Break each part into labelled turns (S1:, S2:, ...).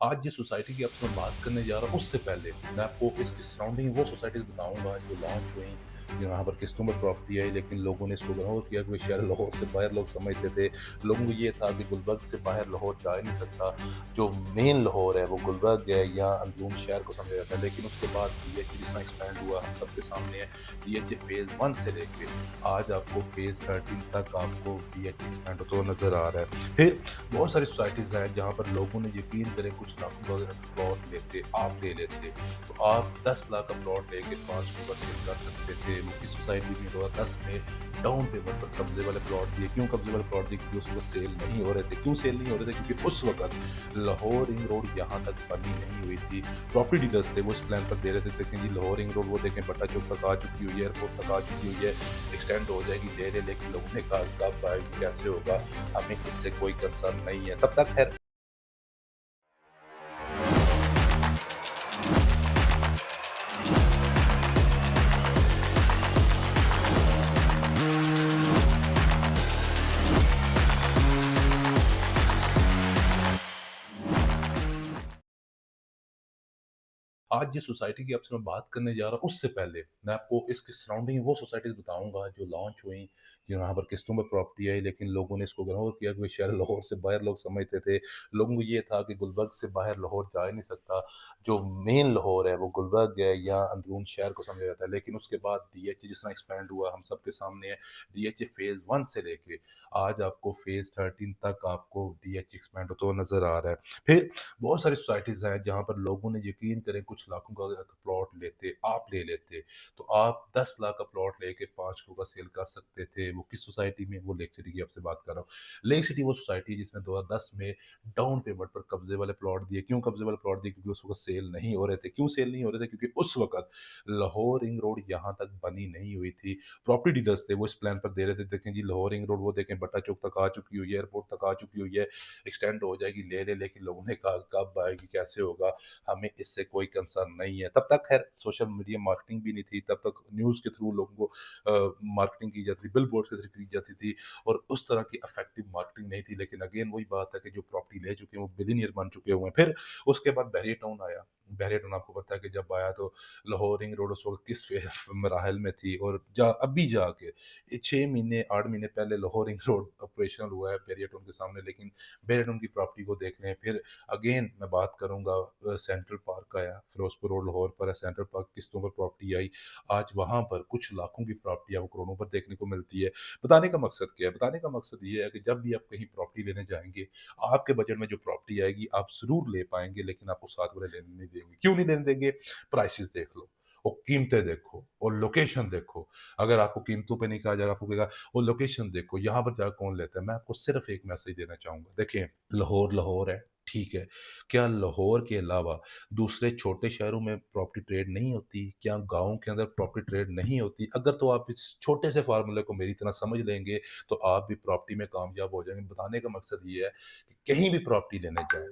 S1: आज जिस सोसाइटी की आपसे मैं बात करने जा रहा हूँ, उससे पहले मैं आपको इसकी सराउंडिंग वो सोसाइटीज़ बताऊँगा जो लॉन्च हुई, जहाँ पर किस्तों में प्रॉपर्टी आई, लेकिन लोगों ने इसको गनौर किया कि शहर लाहौर से बाहर लोग समझते थे। लोगों को ये था कि गुलबर्ग से बाहर लाहौर जा ही नहीं सकता। जो मेन लाहौर है वो गुलबर्ग है, यहाँ अंदरून शहर को समझा जाता है। लेकिन उसके बाद डीएचए जिस तरह एक्सपैंड हुआ हम सबके सामने है। डीएचए फ़ेज़ 1 से लेके आज आपको फ़ेज़ 13 तक आपको डीएचए एक्सपैंड होता हुआ नज़र आ रहा है। फिर बहुत सारी सोसाइटीज़ हैं जहाँ पर लोगों ने यकीन करें कुछ लाखों का अगर प्लॉट लेते, आप ले लेते, तो आप 10 लाख का प्लॉट लेके 5 को बस सेल कर सकते थे। वो किस सोसाइटी में 2010 में डाउन पेमेंट पर कब्ज़े वाले प्लॉट दिए। क्यों कब्ज़े वाले प्लॉट दिए? क्योंकि उस वक़्त सेल नहीं हो रहे थे। क्यों सेल नहीं हो रहे थे? क्योंकि उस वक़्त लाहौर रिंग रोड यहाँ तक बनी नहीं हुई थी। प्रॉपर्टी डीलर्स थे वो इस प्लान पर दे रहे थे, देखें जी लाहौर रिंग रोड वो देखें भट्टा चौक तक आ चुकी हुई है, एयरपोर्ट तक आ चुकी हुई है, एक्सटेंड हो जाएगी, ले लें, लेकिन लोगों ने कहा कब आएगी, कैसे होगा? हमें इससे कोई कंसर्न नहीं है। तब तक खैर आज जिस सोसाइटी की आपसे मैं बात करने जा रहा हूँ, उससे पहले मैं आपको इसकी सराउंडिंग वो सोसाइटीज़ बताऊँगा जो लॉन्च हुई, जहाँ पर किस्तों में प्रॉपर्टी आई, लेकिन लोगों ने इसको गनौर किया कि शहर लाहौर से बाहर लोग समझते थे। लोगों को ये था कि गुलबर्ग से बाहर लाहौर जा ही नहीं सकता। जो मेन लाहौर है वो गुलबर्ग है, यहाँ अंदरून शहर को समझा जाता है। लेकिन उसके बाद डीएचए जिस तरह एक्सपैंड हुआ हम सबके सामने है। डीएचए फ़ेज़ 1 से लेके आज आपको फ़ेज़ 13 तक आपको डीएचए एक्सपैंड होता हुआ नज़र आ रहा है। फिर बहुत सारी सोसाइटीज़ हैं जहाँ पर लोगों ने यकीन करें कुछ लाखों का अगर प्लॉट लेते, आप ले लेते, तो आप 10 लाख का प्लॉट लेके 5 करोड़ का सेल कर सकते थे। वो किस सोसाइटी में? वो लेक सिटी की आपसे बात कर रहा हूँ। लेक सिटी वो सोसाइटी है जिसने 2010 में डाउन पेमेंट पर कब्ज़े वाले प्लॉट दिए। क्यों कब्ज़े वाले प्लॉट दिए? क्योंकि उस वक़्त सेल नहीं हो रहे थे। क्यों सेल नहीं हो रहे थे? क्योंकि उस वक़्त लाहौर रिंग रोड यहाँ तक बनी नहीं हुई थी। प्रॉपर्टी डीलर्स थे वो इस प्लान पर दे रहे थे, देखें जी लाहौर रिंग रोड वो देखें भट्टा चौक तक आ चुकी हुई है, एयरपोर्ट तक आ चुकी हुई है, एक्सटेंड हो जाएगी, ले ले, लेकिन लोगों ने कहा कब आएगी, कैसे होगा? हमें इससे कोई कंसर्न नहीं है। तब तक खैर सोशल मीडिया मार्केटिंग भी नहीं थी, तब तक न्यूज़ के थ्रू लोगों को मार्केटिंग की जाती थी, बिलबोर्ड्स के थ्रू की जाती थी और उस तरह की इफेक्टिव मार्केटिंग नहीं थी। लेकिन अगेन वही बात है कि जो प्रॉपर्टी ले चुके हैं वो बिलियनियर बन चुके हुए हैं। फिर उसके बाद बहरिया टाउन आया। बहरिया टाउन आपको पता है कि जब आया तो लाहौर रिंग रोड उस वक़्त किस मराहल में थी और अभी जाके 6 महीने 8 महीने पहले लाहौर रिंग रोड ऑपरेशनल हुआ है बहरिया टाउन के सामने। लेकिन बहरिया टाउन की प्रॉपर्टी को देख लें। फिर अगेन मैं बात करूँगा सेंट्रल पार्क आया, फिरोज़पुर रोड लाहौर पर है सेंट्रल पार्क, किस्तों पर प्रॉपर्टी आई। आज वहाँ पर कुछ लाखों की प्रॉपर्टी आपको करोड़ों पर देखने को मिलती है। बताने का मकसद क्या है? बताने का मकसद ये है कि जब भी आप कहीं प्रॉपर्टी लेने जाएँगे, आपके बजट में जो प्रॉपर्टी आएगी आप ज़रूर ले पाएँगे, लेकिन आपको साथ वाले लेने नहीं देंगे। क्यों नहीं लेने देंगे? प्राइसेज़ देख लो और कीमतें देखो और लोकेशन देखो। अगर आपको कीमतों पे नहीं कहा जाएगा, आपको कहेगा वो लोकेशन देखो, यहाँ पर जाकर कौन लेता है? मैं आपको सिर्फ़ एक मैसेज देना चाहूँगा। देखिए, लाहौर, लाहौर है, ठीक है। क्या लाहौर के अलावा दूसरे छोटे शहरों में प्रॉपर्टी ट्रेड नहीं होती? क्या गाँव के अंदर प्रॉपर्टी ट्रेड नहीं होती? अगर तो आप इस छोटे से फ़ॉर्मूले को मेरी तरह समझ लेंगे, तो आप भी प्रॉपर्टी में कामयाब हो जाएँगे। बताने का मकसद ये है कि कहीं भी प्रॉपर्टी लेने जाएँ,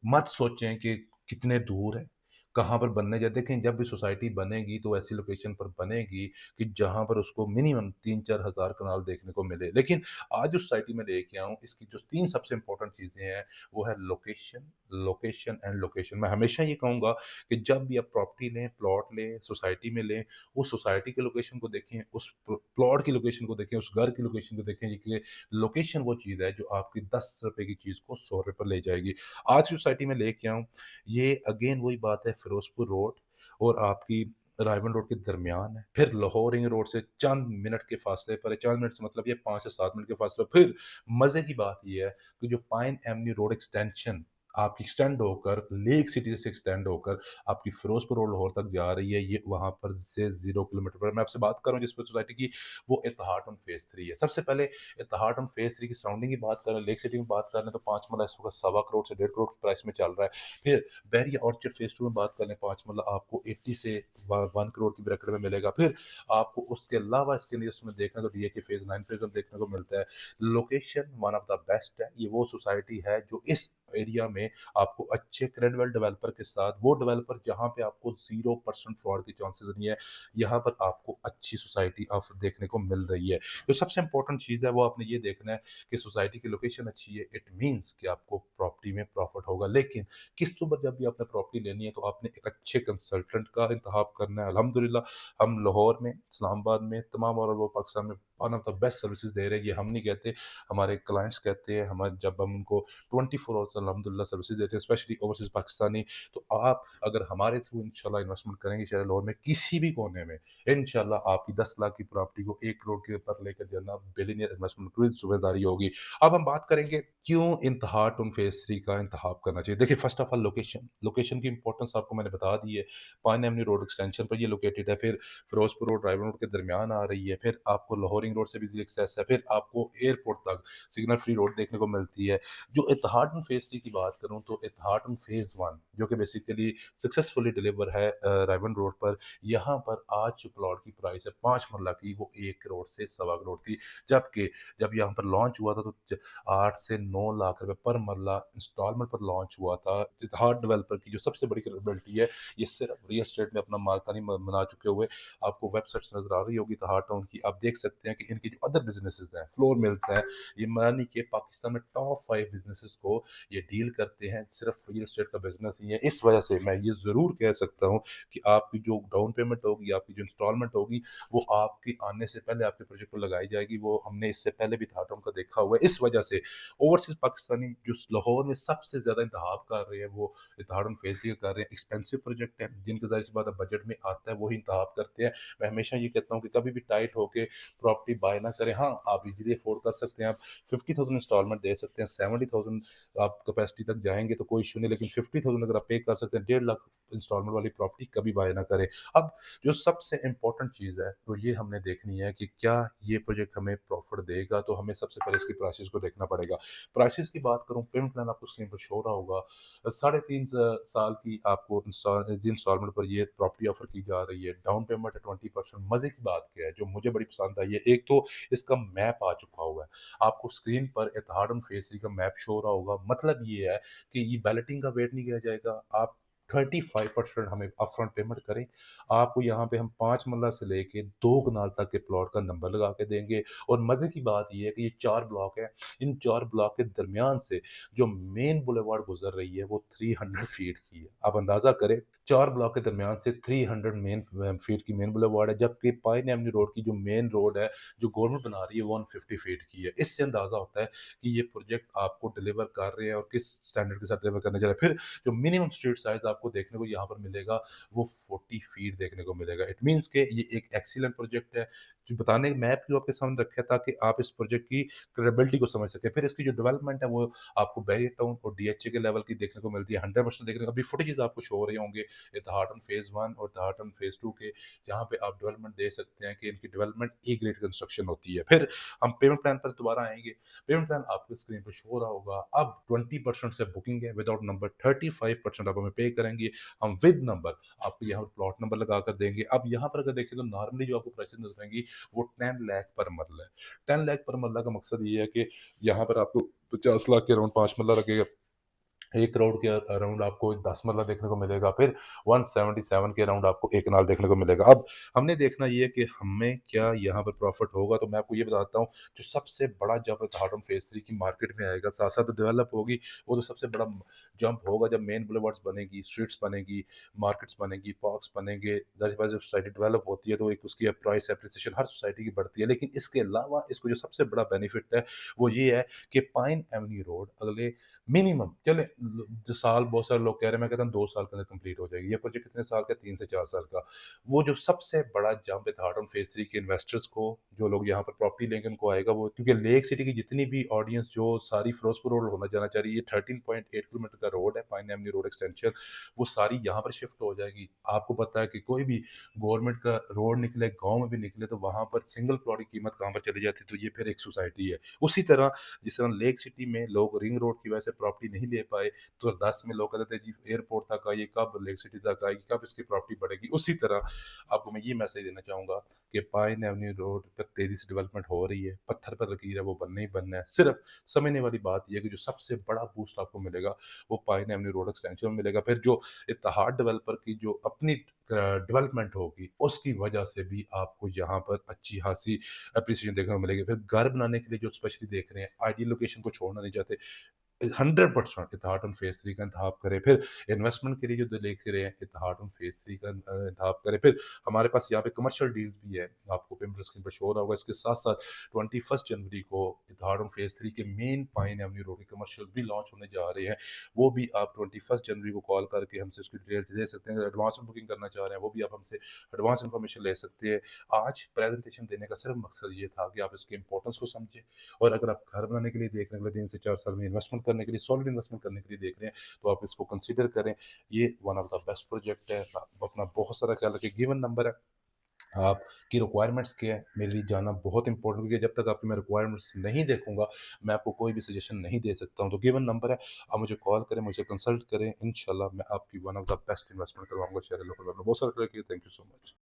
S1: मत सोचें कि कितने दूर है, कहाँ पर बनने जाए। देखें, जब भी सोसाइटी बनेगी तो ऐसी लोकेशन पर बनेगी कि जहाँ पर उसको मिनिमम 3-4 हज़ार कनाल देखने को मिले। लेकिन आज जो सोसाइटी मैं लेके आया हूँ, इसकी जो 3 सबसे इम्पोर्टेंट चीज़ें हैं, वो है लोकेशन, लोकेशन एंड लोकेशन। मैं हमेशा ये कहूँगा कि जब भी आप प्रॉपर्टी लें, प्लॉट लें, सोसाइटी में लें, उस सोसाइटी की लोकेशन को देखें, उस प्लॉट की लोकेशन को देखें, उस घर की लोकेशन को देखें। ये लोकेशन वो चीज़ है जो आपकी ₹10 की चीज़ को ₹100 पर ले जाएगी। आज की सोसाइटी में लेके आया हूँ, ये अगेन वही बात है, फिरोज़पुर रोड और आपकी रायबंद रोड के दरमियान है। फिर लाहौर रिंग रोड से चंद मिनट के फासले पर है। चंद मिनट से मतलब ये 5 से 7 मिनट के फासले पर। फिर मज़े की बात ये है कि जो पाइन एवेन्यू रोड एक्सटेंशन आपकी एक्सटेंड होकर लेक सिटी से एक्सटेंड होकर आपकी फिरोज़पुर रोड लाहौर तक जा रही है, ये वहाँ पर से 0 किलोमीटर पर। मैं आपसे बात कर रहा हूँ जिस पे सोसाइटी की, वो इत्तेहाड टाउन फ़ेज़ 3 है। सबसे पहले इत्तेहाड टाउन फ़ेज़ 3 की सराउंडिंग की बात करें, लेक सिटी में बात कर रहे हैं, तो 5 मरला इस वक़्त सवा करोड़ से 1.5 करोड़ की प्राइस में चल रहा है। फिर बहरिया ऑर्चर्ड फेज़ 2 में बात कर लें, 5 मतलब आपको 80 से व 1 करोड़ की ब्रैकेट में मिलेगा। फिर आपको उसके अलावा इसके नियरेस्ट में देखें तो डीएचए फेज़ 9 फेज़ में देखने को मिलता है। Location one of the best है। ये वो सोसाइटी है जो इस एरिया में आपको अच्छे क्रेडिबल डेवलपर के साथ, वो डेवलपर जहाँ पे आपको 0% फ्रॉड के चांसेस नहीं है, यहाँ पर आपको अच्छी सोसाइटी ऑफर देखने को मिल रही है। जो सबसे इम्पोर्टेंट चीज़ है वो आपने ये देखना है कि सोसाइटी की लोकेशन अच्छी है, इट मीन्स कि आपको प्रॉपर्टी में प्रॉफिट होगा। लेकिन किस्तों पर जब भी आपने प्रॉपर्टी लेनी है तो आपने एक अच्छे कंसल्टेंट का इंतखाब करना है। अल्हम्दुलिल्लाह हम लाहौर में, इस्लामाबाद में, तमाम और वो पाकिस्तान में one of the best services दे रहे हैं। ये हम नहीं कहते, हमारे क्लाइंट्स कहते हैं। हमारे जब हम उनको 24 आवर्स अल्हम्दुलिल्लाह सर्विसेज देते हैं, स्पेशली ओवरसीज़ पाकिस्तानी, तो आप अगर हमारे थ्रू इंशाल्लाह इन्वेस्टमेंट करेंगे शहर लाहौर में किसी भी कोने में, इंशाल्लाह आपकी 10 लाख की प्रॉपर्टी को 1 करोड़ के ऊपर लेकर जाना बिलियनियर इन्वेस्टमेंट की ज़िम्मेदारी होगी। अब हम बात करेंगे क्यों इंतहा टुन फेज़ 3 का इंतखाब करना चाहिए। देखिए first of all location, location की इंपॉर्टेंस आपको मैंने बता दी है। पाइन एवेन्यू रोड एक्सटेंशन पर ये लोकेटेड है, फिर फिरोजपुर रोड, ड्राइवर रोड के दरमियान आ रही है, फिर आपको लाहौर रिंग रोड से भी इज़ी एक्सेस है, फिर आपको एयरपोर्ट तक सिग्नल फ्री रोड देखने को मिलती है। जो इत्तेहाड फेज़ 3 की बात करूँ तो इत्तेहाड फेज़ 1 जो कि बेसिकली सक्सेसफुली डिलीवर है रायवन रोड पर, यहाँ पर आज जो प्लॉट की प्राइस है 5 मरला की, वो 1 करोड़ से सवा करोड़ थी। जबकि जब यहाँ पर लॉन्च हुआ था तो 8 से 9 लाख रुपए पर मरला इंस्टॉलमेंट पर लॉन्च हुआ था। इत्तेहाड डेवलपर की जो सबसे बड़ी कैपेबिलिटी है, ये सिर्फ रियल एस्टेट में अपना मालकानी बना चुके हुए, आपको वेबसाइट्स नजर आ रही होगी इत्तेहाड टाउन की, आप देख सकते हैं कि इनकी जो अदर बिजनेसेस हैं, फ्लोर मिल्स हैं, ये मानी कि पाकिस्तान में टॉप 5 बिजनेसेस को ये डील करते हैं, सिर्फ रियल एस्टेट का बिजनेस ही है। इस वजह से मैं ये ज़रूर कह सकता हूँ कि आपकी जो डाउन पेमेंट होगी, आपकी जो इंस्टॉलमेंट होगी, वो आपकी आने से पहले आपके प्रोजेक्ट को लगाई जाएगी। वो हमने इससे पहले भी था का देखा हुआ है। इस वजह से ओवरसीज पाकिस्तानी जो लाहौर में सबसे ज़्यादा इंतखाब कर रहे हैं, वो इत्तेहाड फैसली कर रहे हैं। एक्सपेंसिव प्रोजेक्ट है, जिनका ज़ाहिर सी बात है बजट में आता है, वही इंतखाब करते हैं। मैं हमेशा ये कहता हूँ कि कभी भी टाइट होके प्रॉपर्टी बाय ना करें। हाँ, आप इजीली अफोर्ड कर सकते हैं, आप 50,000 इंस्टॉलमेंट दे सकते हैं, 70,000 आप कैपेसिटी तक जाएँगे तो कोई इश्यू नहीं, लेकिन 50,000 अगर आप पे कर सकते हैं, 1.5 लाख इंस्टॉलमेंट वाली प्रॉपर्टी कभी बाय ना करें। अब जो सबसे इम्पोर्टेंट चीज़ है, तो ये हमने देखनी है कि क्या ये प्रोजेक्ट हमें प्रॉफिट देगा, तो हमें सबसे पहले इसकी प्राइसेज़ को देखना पड़ेगा। प्राइसेज़ की बात करूँ, पेमेंट प्लान आपको स्क्रीन पर शो रहा होगा। साढ़े 3 साल की आपको इंस्टॉलमेंट पर ये प्रॉपर्टी ऑफर की जा रही है। डाउन पेमेंट है 20%। मज़े की बात क्या है, जो मुझे बड़ी पसंद आई है, एक तो इसका मैप आ चुका हुआ है। आपको स्क्रीन पर इत्तेहाड फेज़ 3 का मैप शो हो रहा होगा। मतलब ये है कि ये बैलेटिंग का वेट नहीं किया जाएगा। आप 35% हमें अपफ्रंट पेमेंट करें, आपको यहाँ पे हम 5 मरला से लेके 2 कनाल तक के प्लॉट का नंबर लगा के देंगे। और मज़े की बात ये है कि ये 4 ब्लॉक है। इन 4 ब्लॉक के दरमियान से जो मेन बुलेवार्ड गुजर रही है वो 300 फीट की है। आप अंदाज़ा करें, 4 ब्लॉक के दरमियान से 300 मेन फीट की मेन बुलेवार्ड है, जबकि पाइन एवेन्यू रोड की जो मेन रोड है, जो गवर्नमेंट बना रही है, 150 फीट की है। इससे अंदाज़ा होता है कि ये प्रोजेक्ट आपको डिलीवर कर रहे हैं और किस स्टैंडर्ड के साथ डिलीवर करने जा रहे हैं। फिर जो मिनिमम स्ट्रीट साइज़ आपको देखने को यहाँ पर मिलेगा, वो 40 फीट देखने को मिलेगा। इट मीन्स कि ये एक एक्सीलेंट प्रोजेक्ट है, जो बताने मैप जो आपके सामने रखा है ताकि आप इस प्रोजेक्ट की क्रेडिबिलिटी को समझ सकें। फिर इसकी जो डेवलपमेंट है वो आपको बैरियर टाउन और डीएचए के लेवल की देखने को मिलती है। 100% देखने को अभी फुटेजेस आपको शो हो रहे होंगे इत्तेहाड फेज़ 1 और इत्तेहाड फेज़ 2 के, जहाँ पे आप डेवलपमेंट देख सकते हैं कि इनकी डेवलपमेंट ए ग्रेड कंस्ट्रक्शन होती है। फिर हम पेमेंट प्लान पर दोबारा आएँगे। पेमेंट प्लान आपको स्क्रीन पे शो हो रहा होगा। अब 20% से बुकिंग है विदाउट नंबर, 35% आप हमें पे करेंगे, हम विद नंबर आपको यहाँ पर प्लॉट नंबर लगा कर देंगे। अब यहाँ पर अगर देखें तो नॉर्मली जो आपको प्राइसेस नज़र आएँगी वो 10 लाख पर मरला है। 10 लाख पर मरला का मकसद ये है कि यहाँ पर आपको 50 लाख के अराउंड 5 मरला लगेगा। 1 करोड़ के अराउंड आपको 10 मरला देखने को मिलेगा, फिर 177 के अराउंड आपको 1 कनाल देखने को मिलेगा। अब हमने देखना ये है कि हमें क्या यहाँ पर प्रॉफ़िट होगा, तो मैं आपको ये बताता हूँ, जो सबसे बड़ा जंप इत्तेहाड फेज़ 3 की मार्केट में आएगा, साथ-साथ तो डेवलप होगी, वो तो सबसे बड़ा जंप होगा जब मेन बुलेवार्ड्स बनेगी, स्ट्रीट्स बनेगी, मार्केट्स बनेगी, पार्क्स बनेंगे। ज़ाहिर-सी बात है, जब सोसाइटी डेवलप होती है तो एक उसकी प्राइस एप्रिसिएशन हर सोसाइटी की बढ़ती है। लेकिन इसके अलावा इसको जो सबसे बड़ा बेनिफिट है, वो ये है कि पाइन एवेन्यू रोड अगले मिनिमम चले जो साल, बहुत सारे लोग कह रहे हैं, मैं कहता हूँ 2 साल के अंदर कंप्लीट हो जाएगी। ये प्रोजेक्ट कितने साल का है? 3 से 4 साल का। वो जो सबसे बड़ा जंप है इत्तेहाड फेज़ 3 के इन्वेस्टर्स को, जो लोग यहाँ पर प्रॉपर्टी लेंगे उनको आएगा वो, क्योंकि लेक सिटी की जितनी भी ऑडियंस जो सारी फिरोजपुर रोड होना जाना चाह रही है, ये 13.8 किलोमीटर का रोड है, पाइन एवेन्यू रोड एक्सटेंशन, वो सारी यहाँ पर शिफ्ट हो जाएगी। आपको पता है कि कोई भी गवर्नमेंट का रोड निकले, गाँव में भी निकले, तो वहाँ पर सिंगल प्लॉट की कीमत कहाँ पर चली जाती है, तो ये फिर एक सोसाइटी है। उसी तरह जिस तरह लेक सिटी में लोग रिंग रोड की वजह से प्रॉपर्टी नहीं ले पाए, तो 10 में लोग कहते थे जी एयरपोर्ट तक आइए, कब लेक सिटी तक आएगी, कब इसकी प्रॉपर्टी बढ़ेगी। उसी तरह आपको मैं ये मैसेज देना चाहूँगा कि पाइन एवेन्यू रोड पर तेज़ी से डेवलपमेंट हो रही है, पत्थर पर लकीर है, वो बनना ही बनना है। सिर्फ़ समझने वाली बात ये है कि जो सबसे बड़ा बूस्ट आपको मिलेगा, वो पाइन एवेन्यू रोड एक्सटेंशन में मिलेगा। फिर जो इत्तेहाद डेवलपर की जो अपनी डेवलपमेंट होगी, उसकी वजह से भी आपको यहाँ पर अच्छी खासी एप्रिसिएशन देखने को मिलेगी। फिर घर बनाने के लिए जो स्पेशली देख रहे हैं, आइडियल लोकेशन को छोड़ना नहीं चाहते, 100% इत्तेहाड ऑन फेज़ 3 का इंतखाब करें। फिर इन्वेस्टमेंट के लिए जो देख रहे हैं, इत्तेहाड ऑन फेज़ 3 का इंतखाब करें। फिर हमारे पास यहाँ पे कमर्शियल डील्स भी है, आपको पिंपल स्क्रीन पर शो हो रहा होगा। इसके साथ-साथ 21 जनवरी को इत्तेहाड ऑन फेज़ 3 के मेन पाइन एवेन्यू रोड के कमर्शियल भी लॉन्च होने जा रहे हैं। वो भी आप 21 जनवरी को कॉल करके हमसे उसकी डिटेल्स ले सकते हैं। अगर एडवांस में बुकिंग करना चाह रहे हैं, वो भी आप हमसे एडवांस इन्फॉर्मेशन ले सकते हैं। आज प्रेज़ेंटेशन देने का सिर्फ़ मकसद ये था कि आप इसकी इम्पोर्टेंस को समझें, और अगर आप घर बनाने के लिए देख रहे हैं, अगले 3 से 4 साल में इन्वेस्टमेंट करने के लिए, सॉलिड इन्वेस्टमेंट करने के लिए देख रहे हैं, तो आप इसको कंसीडर करें। ये one of the best project है। आप अपना बहुत सारा ख्याल रखिए। गिवन नंबर है, आपकी रिक्वायरमेंट्स क्या है, मेरे लिए जानना बहुत इंपॉर्टेंट, क्योंकि जब तक आपकी मैं रिक्वायरमेंट्स नहीं देखूँगा, मैं आपको कोई भी सजेशन नहीं दे सकता हूँ। तो गिवन नंबर है, आप मुझे कॉल करें, मुझसे कंसल्ट करें, इंशाल्लाह मैं आपकी one of the best investment करवाऊँगा शेयर लोकल में। बहुत सारा थैंक यू सो मच।